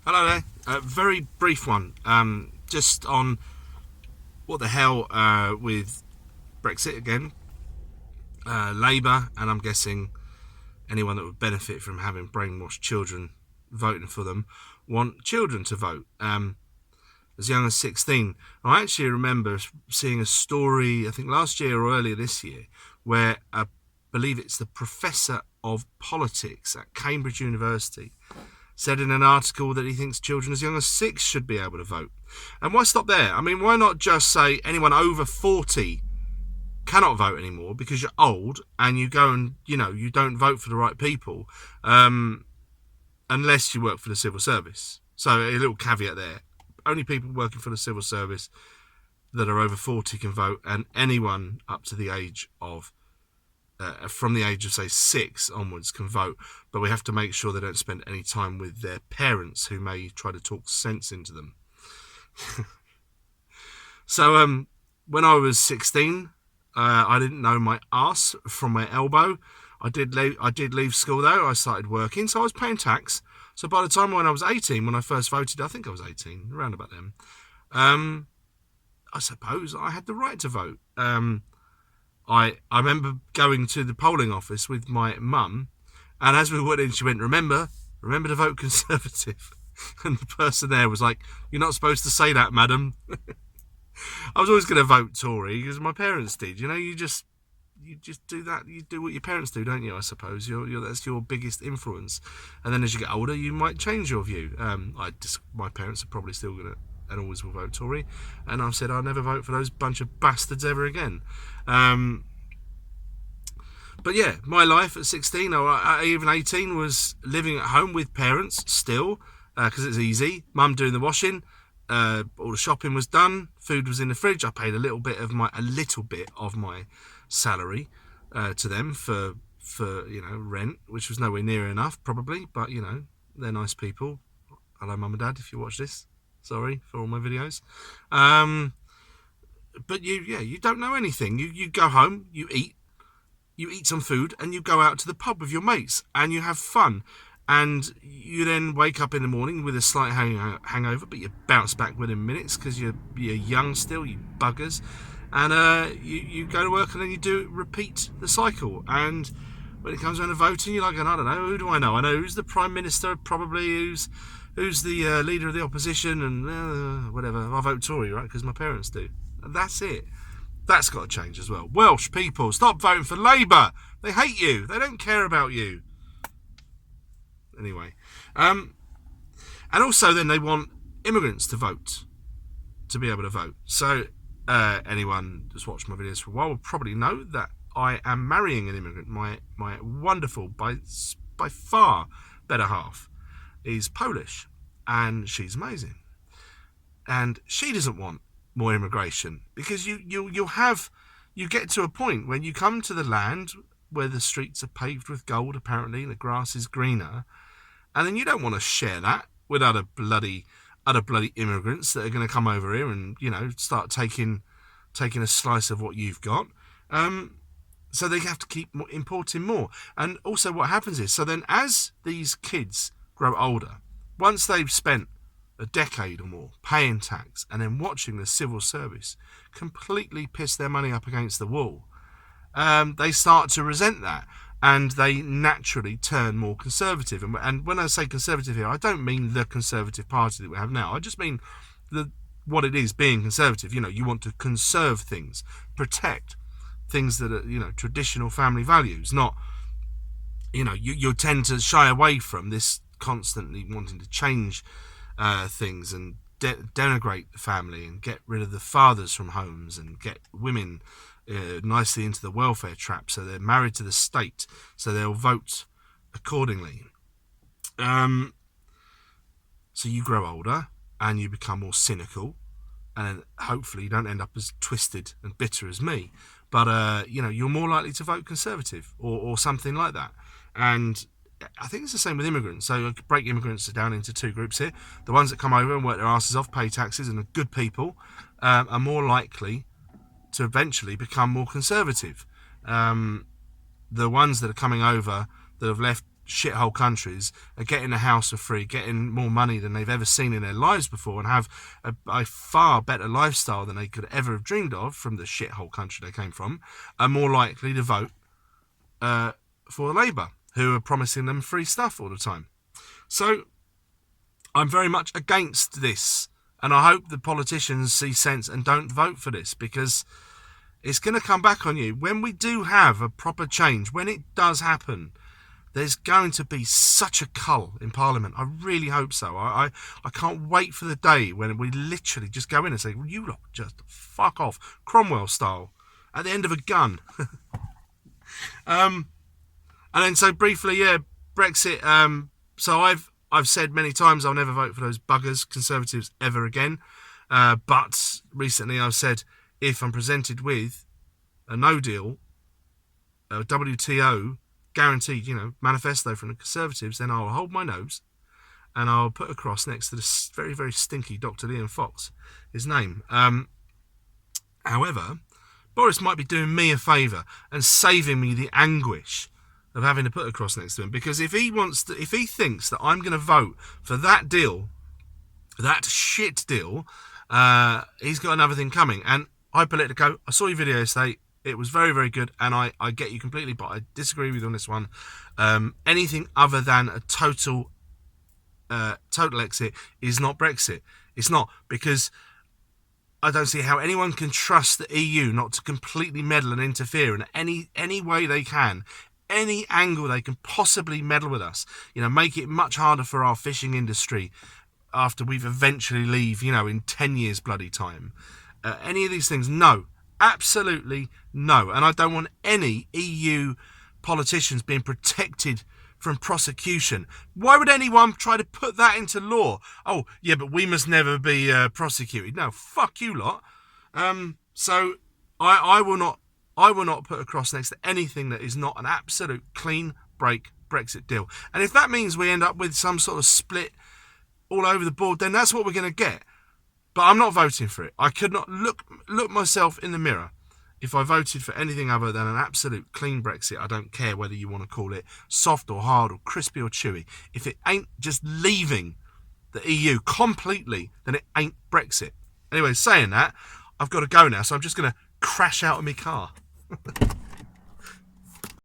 Hello there. Very brief one. Just on what the hell with Brexit again. Labour, and I'm guessing anyone that would benefit from having brainwashed children voting for them, want children to vote. As young as 16. I actually remember seeing a story, I think last year or earlier this year, where I believe it's the professor of politics at Cambridge University said in an article that he thinks children as young as 6 should be able to vote. And why stop there? I mean, why not just say anyone over 40 cannot vote anymore because you're old and you go and, you don't vote for the right people unless you work for the civil service. So a little caveat there. Only people working for the civil service that are over 40 can vote, and anyone up to the age of from the age of, say, 6 onwards can vote, but we have to make sure they don't spend any time with their parents who may try to talk sense into them. So when I was 16, I didn't know my arse from my elbow. I did leave school though. I started working, so I was paying tax. So by the time when I was 18, when I first voted, I think I was 18, around about then, I suppose I had the right to vote. I remember going to the polling office with my mum, and as we went in, she went, remember to vote Conservative. And the person there was like, you're not supposed to say that, madam. I was always going to vote Tory because my parents did. You just do that. You do what your parents do, don't you? I suppose that's your biggest influence. And then as you get older, you might change your view. My parents are probably still going to and always will vote Tory, and I've said I'll never vote for those bunch of bastards ever again. But yeah, my life at 16 or even 18 was living at home with parents still, because it's easy. Mum doing the washing, all the shopping was done, food was in the fridge. I paid a little bit of my salary to them for rent, which was nowhere near enough probably, but they're nice people. Hello, Mum and Dad, if you watch this. Sorry for all my videos. But you don't know anything. You go home, you eat some food, and you go out to the pub with your mates, and you have fun. And you then wake up in the morning with a slight hangover, but you bounce back within minutes because you're young still, you buggers. And you go to work, and then you repeat the cycle. And when it comes around to voting, you're like, I don't know, who do I know? I know who's the Prime Minister, probably, who's the leader of the opposition, and whatever. I vote Tory, right, because my parents do. And that's it. That's got to change as well. Welsh people, stop voting for Labour. They hate you. They don't care about you. Anyway. And also then they want immigrants to vote, to be able to vote. So anyone who's watched my videos for a while will probably know that I am marrying an immigrant. My wonderful, by far better half, is Polish, and she's amazing. And she doesn't want more immigration, because you get to a point when you come to the land where the streets are paved with gold, apparently, the grass is greener, and then you don't want to share that with other bloody immigrants that are going to come over here and start taking a slice of what you've got. So they have to keep importing more. And also what happens is, so then as these kids grow older, once they've spent a decade or more paying tax and then watching the civil service completely piss their money up against the wall, they start to resent that, and they naturally turn more conservative. And when I say conservative here, I don't mean the Conservative Party that we have now. I just mean what it is being conservative. You want to conserve things, protect things that are traditional family values, not you tend to shy away from this constantly wanting to change things and denigrate the family and get rid of the fathers from homes and get women nicely into the welfare trap, so they're married to the state, so they'll vote accordingly. So you grow older and you become more cynical, and hopefully you don't end up as twisted and bitter as me, but you're more likely to vote Conservative or something like that. And I think it's the same with immigrants. So I could break immigrants down into two groups here. The ones that come over and work their asses off, pay taxes, and are good people, are more likely to eventually become more conservative. The ones that are coming over that have left shithole countries are getting a house for free, getting more money than they've ever seen in their lives before, and have a far better lifestyle than they could ever have dreamed of from the shithole country they came from, are more likely to vote for Labour, who are promising them free stuff all the time. So I'm very much against this, and I hope the politicians see sense and don't vote for this, because it's going to come back on you. When we do have a proper change, when it does happen, there's going to be such a cull in Parliament. I really hope so. I can't wait for the day when we literally just go in and say, well, you lot just fuck off, Cromwell style, at the end of a gun. And then so briefly, Brexit. So I've said many times I'll never vote for those buggers, Conservatives, ever again. But recently I've said, if I'm presented with a no deal, a WTO guaranteed, manifesto from the Conservatives, then I'll hold my nose and I'll put a cross next to this very, very stinky Dr. Liam Fox, his name. However, Boris might be doing me a favour and saving me the anguish of having to put a cross next to him, because if he thinks that I'm going to vote for that deal, that shit deal, he's got another thing coming. And hi, Politico, I saw your video today. It was very, very good, and I get you completely, but I disagree with you on this one. Anything other than a total exit is not Brexit. It's not, because I don't see how anyone can trust the EU not to completely meddle and interfere in any way they can, any angle they can possibly meddle with us. Make it much harder for our fishing industry after we've eventually leave, in 10 years bloody time. Any of these things, no. Absolutely no. And I don't want any EU politicians being protected from prosecution. Why would anyone try to put that into law? Oh, yeah, but we must never be prosecuted. No, fuck you lot. So I will not put a cross next to anything that is not an absolute clean break Brexit deal. And if that means we end up with some sort of split all over the board, then that's what we're going to get. But I'm not voting for it. I could not look myself in the mirror if I voted for anything other than an absolute clean Brexit. I don't care whether you want to call it soft or hard or crispy or chewy. If it ain't just leaving the EU completely, then it ain't Brexit. Anyway, saying that, I've got to go now, so I'm just going to crash out of my car.